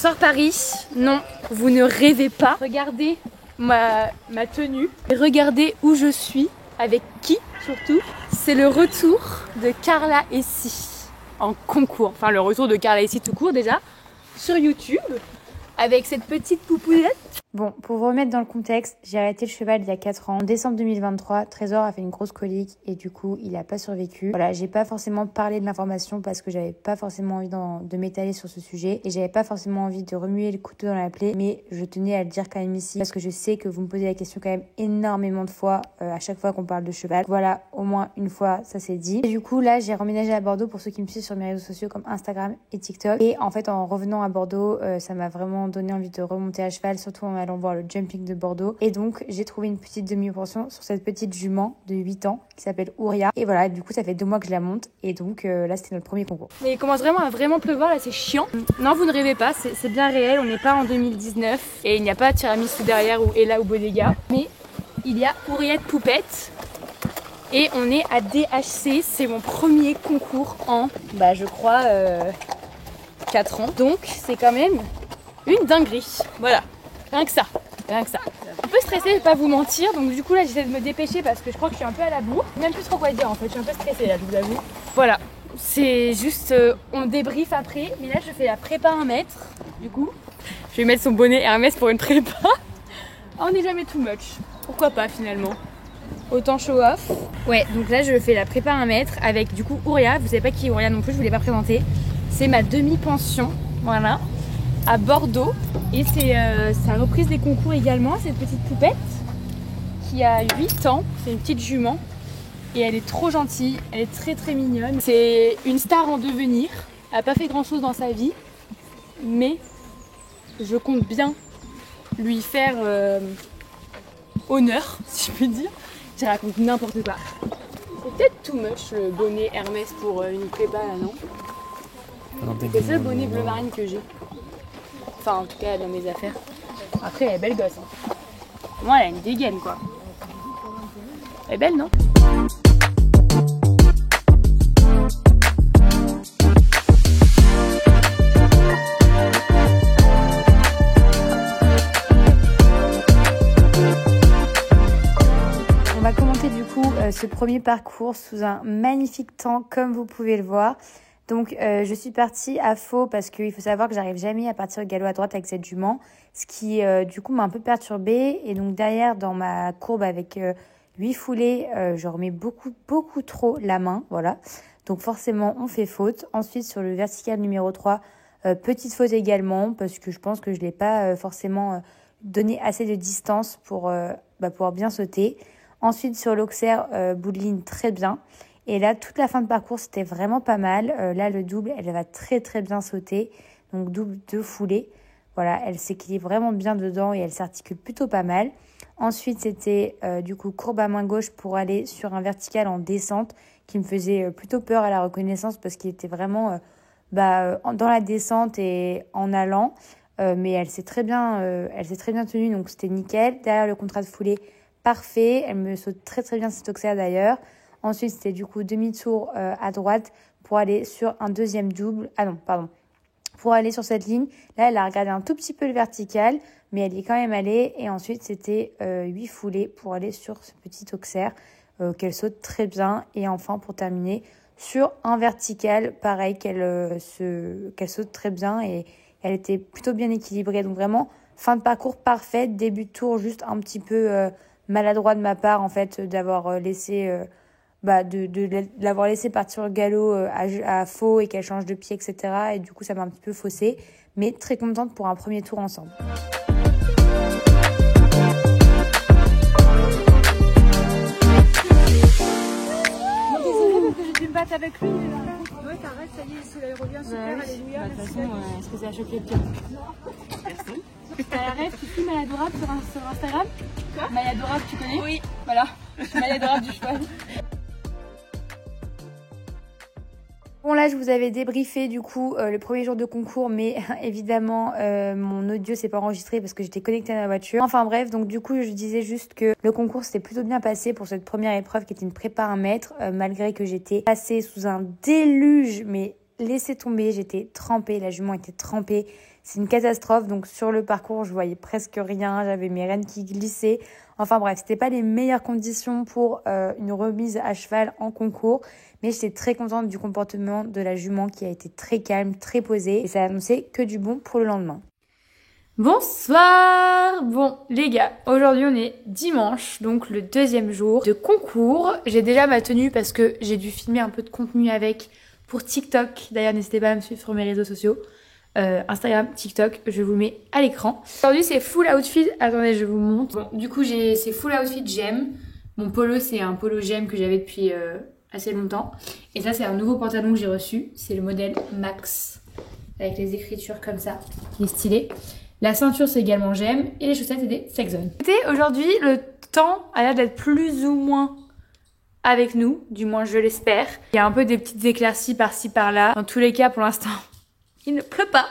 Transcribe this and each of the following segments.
Bonsoir Paris. Non, vous ne rêvez pas. Regardez ma tenue. Et regardez où je suis. Avec qui surtout. C'est le retour de Carla Essie en concours. Enfin le retour de Carla Essie tout court déjà. Sur YouTube. Avec cette petite poupounette. Bon, pour vous remettre dans le contexte, j'ai arrêté le cheval il y a 4 ans. En décembre 2023, Trésor a fait une grosse colique et du coup, il n'a pas survécu. Voilà, j'ai pas forcément parlé de l'information parce que j'avais pas forcément envie de m'étaler sur ce sujet et j'avais pas forcément envie de remuer le couteau dans la plaie, mais je tenais à le dire quand même ici parce que je sais que vous me posez la question quand même énormément de fois à chaque fois qu'on parle de cheval. Voilà, au moins une fois, ça c'est dit. Et du coup, là, j'ai remménagé à Bordeaux pour ceux qui me suivent sur mes réseaux sociaux comme Instagram et TikTok. Et en fait, en revenant à Bordeaux, ça m'a vraiment donné envie de remonter à cheval, surtout en allant voir le jumping de Bordeaux. Et donc, j'ai trouvé une petite demi-pension sur cette petite jument de 8 ans qui s'appelle Ouria. Et voilà, du coup, ça fait 2 mois que je la monte. Et donc, là, c'était notre premier concours. Mais il commence vraiment à pleuvoir, là, c'est chiant. Non, vous ne rêvez pas, c'est bien réel. On n'est pas en 2019. Et il n'y a pas tiramisu derrière ou Ella ou Bodega. Mais il y a Ouriette Poupette. Et on est à DHC. C'est mon premier concours en, je crois, 4 ans. Donc, c'est quand même une dinguerie. Voilà, rien que ça. Un peu stressée, je vais pas vous mentir, donc du coup là j'essaie de me dépêcher parce que je crois que je suis un peu à la bourre. Même plus trop quoi dire en fait, je suis un peu stressée là, je vous avoue. Voilà, c'est juste, on débrief après, mais là je fais la prépa 1 mètre, du coup. Je vais mettre son bonnet Hermès pour une prépa. On n'est jamais too much, pourquoi pas finalement. Autant show off. Ouais, donc là je fais la prépa 1 mètre avec du coup Ouria, vous savez pas qui est Ouria non plus, je vous l'ai pas présenté. C'est ma demi-pension, voilà, à Bordeaux. Et c'est sa reprise des concours également, cette petite poupette qui a 8 ans, c'est une petite jument et elle est trop gentille, elle est très très mignonne. C'est une star en devenir, elle n'a pas fait grand chose dans sa vie, mais je compte bien lui faire honneur, si je puis dire. Je raconte n'importe quoi. C'est peut-être too much le bonnet Hermès pour une prépa là, non? C'est le seul bonnet bleu marine que j'ai. Enfin, en tout cas, dans mes affaires. Après, elle est belle gosse. Hein. Moi, elle a une dégaine, quoi. Elle est belle, non? On va commenter du coup ce premier parcours sous un magnifique temps, comme vous pouvez le voir. Donc, je suis partie à faux parce qu'il faut savoir que j'arrive jamais à partir au galop à droite avec cette jument, ce qui, du coup, m'a un peu perturbée. Et donc, derrière, dans ma courbe avec 8 foulées, je remets beaucoup trop la main, voilà. Donc, forcément, on fait faute. Ensuite, sur le vertical numéro 3, petite faute également parce que je pense que je l'ai pas forcément donné assez de distance pour pouvoir bien sauter. Ensuite, sur l'auxerre, bout de ligne très bien. Et là, toute la fin de parcours, c'était vraiment pas mal. Là, le double, elle va très très bien sauter. Donc, double 2 foulées. Voilà, elle s'équilibre vraiment bien dedans et elle s'articule plutôt pas mal. Ensuite, c'était du coup courbe à main gauche pour aller sur un vertical en descente qui me faisait plutôt peur à la reconnaissance parce qu'il était vraiment dans la descente et en allant. Mais elle s'est très bien tenue, donc c'était nickel. Derrière le contrat de foulée, parfait. Elle me saute très très bien cette auxerre d'ailleurs. Ensuite, c'était du coup demi-tour à droite pour aller sur un deuxième double. Ah non, pardon. Pour aller sur cette ligne. Là, elle a regardé un tout petit peu le vertical, mais elle y est quand même allée. Et ensuite, c'était 8 foulées pour aller sur ce petit auxerre qu'elle saute très bien. Et enfin, pour terminer, sur un vertical, pareil, qu'elle saute très bien. Et elle était plutôt bien équilibrée. Donc vraiment, fin de parcours parfaite. Début de tour juste un petit peu maladroit de ma part, en fait, d'avoir laissé... de l'avoir laissé partir au galop à faux et qu'elle change de pied, etc. Et du coup, ça m'a un petit peu faussée. Mais très contente pour un premier tour ensemble. Désolée parce que j'ai dû me battre avec lui. Ouais, t'arrêtes, ça y est, il revient super, alléluia. De toute façon, est-ce que c'est à choquer le pire? Personne. T'as la rêve, tu filmes Maya sur Instagram? Quoi? Maya Dora, tu connais? Oui. Voilà, Maya Dora du cheval. Bon là, je vous avais débriefé du coup le premier jour de concours, mais évidemment mon audio s'est pas enregistré parce que j'étais connectée à la voiture. Enfin bref, donc du coup je disais juste que le concours s'était plutôt bien passé pour cette première épreuve qui était une prépa 1 mètre, malgré que j'étais passée sous un déluge, mais laissé tomber, j'étais trempée, la jument était trempée. C'est une catastrophe, donc sur le parcours, je voyais presque rien, j'avais mes rênes qui glissaient. Enfin bref, c'était pas les meilleures conditions pour une remise à cheval en concours, mais j'étais très contente du comportement de la jument qui a été très calme, très posée, et ça annonçait que du bon pour le lendemain. Bonsoir! Bon, les gars, aujourd'hui on est dimanche, donc le 2e jour de concours. J'ai déjà ma tenue parce que j'ai dû filmer un peu de contenu avec pour TikTok. D'ailleurs, n'hésitez pas à me suivre sur mes réseaux sociaux. Instagram, TikTok, je vous mets à l'écran. Aujourd'hui c'est full outfit, attendez je vous montre. Bon, du coup c'est full outfit j'aime. Mon polo c'est un polo j'aime que j'avais depuis assez longtemps. Et ça c'est un nouveau pantalon que j'ai reçu, c'est le modèle Max. Avec les écritures comme ça, qui est stylé. La ceinture c'est également j'aime et les chaussettes c'est des Sex Zone. Aujourd'hui le temps a l'air d'être plus ou moins avec nous, du moins je l'espère. Il y a un peu des petites éclaircies par-ci par-là. Dans tous les cas pour l'instant il ne pleut pas.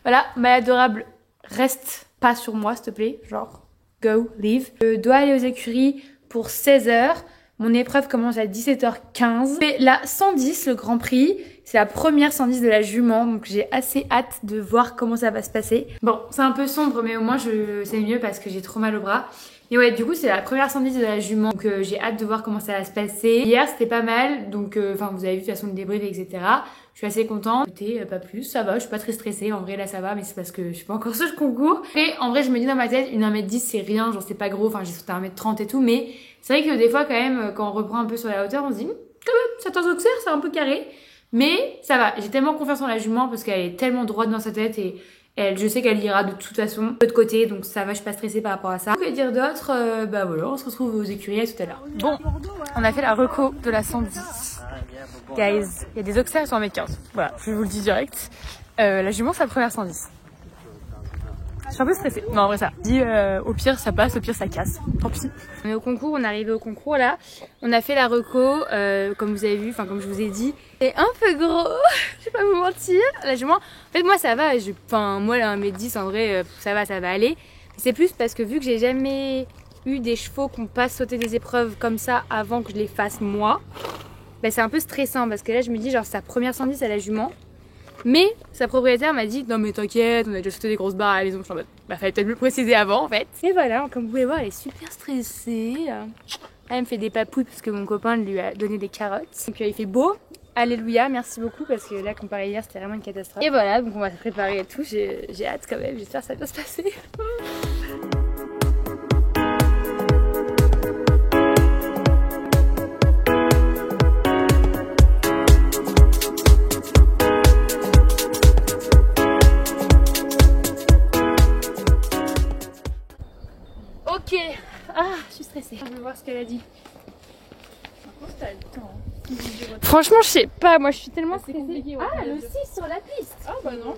Voilà, ma adorable, reste pas sur moi s'il te plaît. Genre, go, leave. Je dois aller aux écuries pour 16h. Mon épreuve commence à 17h15. C'est la 110, le Grand Prix. C'est la première 110 de la jument, donc j'ai assez hâte de voir comment ça va se passer. Bon, c'est un peu sombre, mais au moins c'est mieux parce que j'ai trop mal au bras. Et ouais, du coup, c'est la première 110 de la jument, donc j'ai hâte de voir comment ça va se passer. Hier, c'était pas mal, donc enfin, vous avez vu de toute façon le débrief, etc. Je suis assez contente. Écoutez, pas plus, ça va, je suis pas très stressée. En vrai, là, ça va, mais c'est parce que je suis pas encore sur le concours. Et en vrai, je me dis dans ma tête, une 1m10, c'est rien, genre c'est pas gros, enfin, j'ai sauté 1m30 et tout, mais c'est vrai que des fois, quand même, quand on reprend un peu sur la hauteur, on se dit, quand même, ça tend auxerre, c'est un peu carré. Mais ça va, j'ai tellement confiance en la jument parce qu'elle est tellement droite dans sa tête et je sais qu'elle ira de toute façon de l'autre côté, donc ça va, je suis pas stressée par rapport à ça. Que dire d'autre? Bah voilà, on se retrouve aux écuries tout à l'heure. Bon, on a fait la reco de la 110. Guys, il y a des auxerres sur 1m15. Voilà, je vous le dis direct. La jument, c'est la première 110. Je suis un peu stressée. Non, en vrai, ça. Je dis, au pire, ça passe, au pire, ça casse. Tant pis. On est au concours, on est arrivé au concours là. On a fait la reco, comme vous avez vu, enfin, comme je vous ai dit. C'est un peu gros, je vais pas vous mentir. La jument, en fait, moi, ça va. Enfin, moi, là, 1m10, en vrai, ça va aller. C'est plus parce que vu que j'ai jamais eu des chevaux qu'on passe sauter des épreuves comme ça avant que je les fasse moi, bah, c'est un peu stressant parce que là, je me dis, genre, sa première 110 à la jument. Mais sa propriétaire m'a dit non mais t'inquiète, on a déjà sauté des grosses barres à la maison. Je suis en mode, bah fallait peut-être me le préciser avant en fait. Et voilà, comme vous pouvez voir, elle est super stressée. Elle me fait des papouilles parce que mon copain lui a donné des carottes. Donc il fait beau. Alléluia, merci beaucoup parce que là comparé à hier c'était vraiment une catastrophe. Et voilà, donc on va se préparer et tout. J'ai hâte quand même, j'espère que ça va bien se passer. Ok, je suis stressée. Je vais voir ce qu'elle a dit. Franchement, je sais pas, moi je suis tellement stressée. Ouais, le 6 sur la piste. Ah bah non.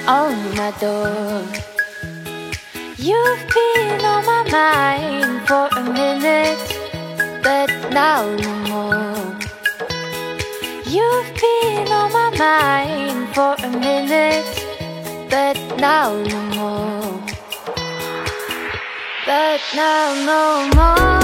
On my door. You've been on my mind for a minute, but now no more. You've been on my mind for a minute, but now no more. But now no more.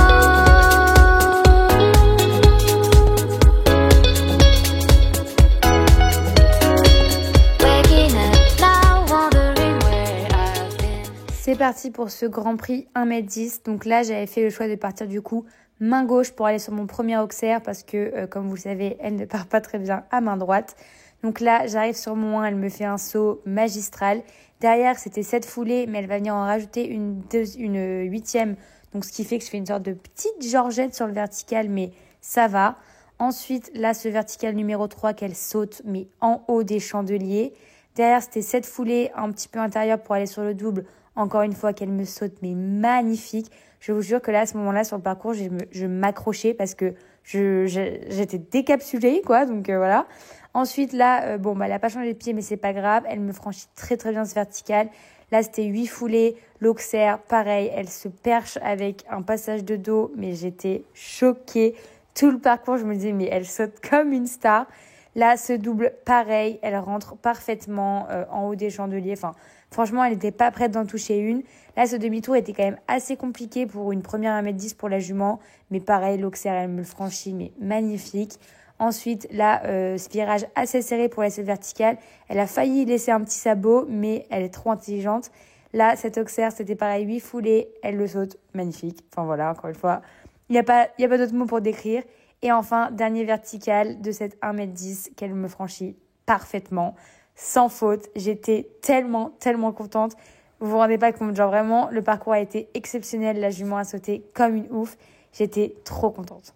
C'est parti pour ce Grand Prix 1m10. Donc là, j'avais fait le choix de partir du coup main gauche pour aller sur mon premier auxerre parce que, comme vous le savez, elle ne part pas très bien à main droite. Donc là, j'arrive sur mon 1, elle me fait un saut magistral. Derrière, c'était 7 foulées, mais elle va venir en rajouter une 8e Donc ce qui fait que je fais une sorte de petite georgette sur le vertical, mais ça va. Ensuite, là, ce vertical numéro 3 qu'elle saute, mais en haut des chandeliers. Derrière, c'était 7 foulées un petit peu intérieures pour aller sur le double. Encore une fois, qu'elle me saute, mais magnifique. Je vous jure que là, à ce moment-là, sur le parcours, je m'accrochais parce que j'étais décapsulée, quoi. Donc voilà. Ensuite, là, elle n'a pas changé de pied, mais c'est pas grave. Elle me franchit très, très bien ce vertical. Là, c'était 8 foulées. L'Auxerre, pareil, elle se perche avec un passage de dos, mais j'étais choquée. Tout le parcours, je me disais, mais elle saute comme une star. Là, ce double, pareil, elle rentre parfaitement en haut des chandeliers. Enfin, franchement, elle n'était pas prête d'en toucher une. Là, ce demi-tour était quand même assez compliqué pour une première 1m10 pour la jument. Mais pareil, l'Auxerre, elle me le franchit, mais magnifique. Ensuite, là, ce virage assez serré pour la selle verticale. Elle a failli laisser un petit sabot, mais elle est trop intelligente. Là, cette Auxerre, c'était pareil, 8 foulées. Elle le saute, magnifique. Enfin voilà, encore une fois, il n'y a pas d'autre mot pour décrire. Et enfin, dernier vertical de cette 1m10 qu'elle me franchit parfaitement, sans faute. J'étais tellement, tellement contente. Vous vous rendez pas compte, genre vraiment, le parcours a été exceptionnel. La jument a sauté comme une ouf. J'étais trop contente.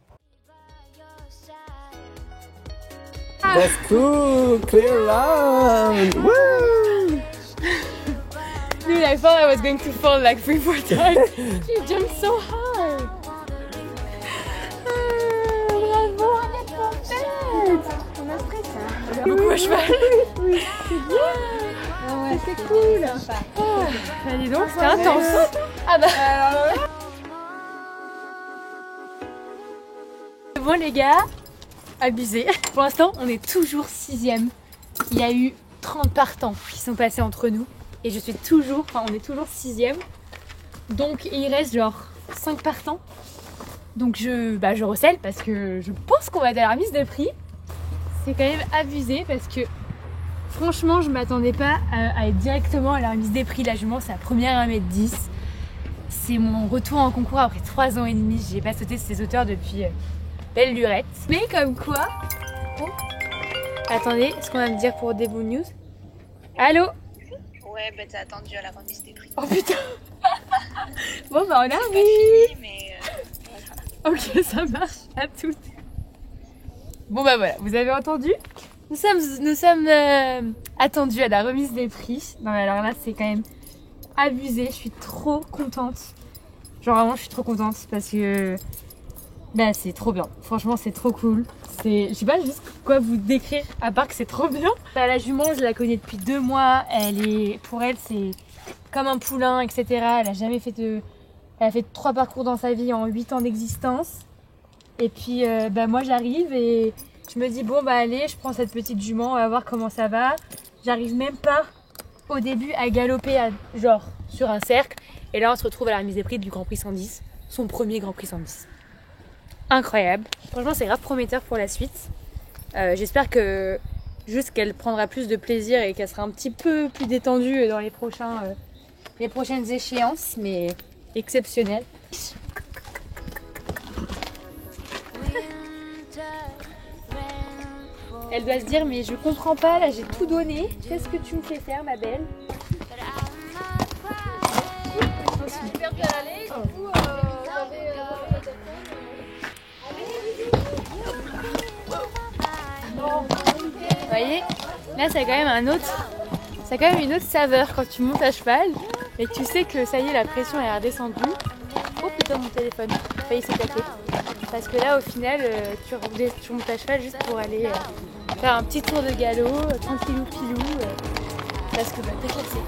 That's cool, clear round. Woo! Dude, I thought I was going to fall like 3-4 times. She jumped so high. Bravo, on est parfaite. On a stressé, hein. Beaucoup à cheval. Oui, c'est bien. C'était cool. Allez donc, c'était intense. Ah bah. Bon les gars, abusé. Pour l'instant, on est toujours 6e. Il y a eu 30 partants qui sont passés entre nous. Et on est toujours 6e. Donc il reste genre 5 partants. Donc je recèle parce que je pense qu'on va être à la remise de prix. C'est quand même abusé parce que franchement je m'attendais pas à être directement à la remise des prix. La jument, c'est la première 1m10. C'est mon retour en concours après 3 ans et demi. J'ai pas sauté ces hauteurs depuis belle lurette. Mais comme quoi... Oh. Attendez, est-ce qu'on va me dire pour des bonnes news? Allô? Ouais, bah t'as attendu à la remise des prix. Oh putain. Bon bah on C'est pas arrive. fini, mais voilà. Ok, ça marche. À toutes. Bon bah voilà, vous avez entendu? Nous sommes attendus à la remise des prix. Non mais alors là c'est quand même abusé. Je suis trop contente. Genre vraiment je suis trop contente parce que bah c'est trop bien. Franchement c'est trop cool. Je sais pas juste quoi vous décrire à part que c'est trop bien. Bah, la jument je la connais depuis 2 mois. Pour elle c'est comme un poulain, etc. Elle a jamais fait Elle a fait 3 parcours dans sa vie en 8 ans d'existence. Et puis moi j'arrive et je me dis bon bah allez, je prends cette petite jument, on va voir comment ça va. J'arrive même pas au début à galoper genre sur un cercle. Et là on se retrouve à la remise des prix du Grand Prix 110. Son premier Grand Prix 110. Incroyable. Franchement c'est grave prometteur pour la suite. J'espère que juste qu'elle prendra plus de plaisir et qu'elle sera un petit peu plus détendue dans les prochaines échéances, mais exceptionnelle. Elle doit se dire mais je comprends pas, là j'ai tout donné, qu'est-ce que tu me fais faire ma belle? Super bien allé, du coup vous voyez, là ça a quand même une autre saveur quand tu montes à cheval et que tu sais que ça y est la pression est redescendue. Oh putain mon téléphone, failli s'éclater. Parce que là au final tu montes à cheval juste pour aller faire un petit tour de galop, tranquillou pilou, parce que t'es classé.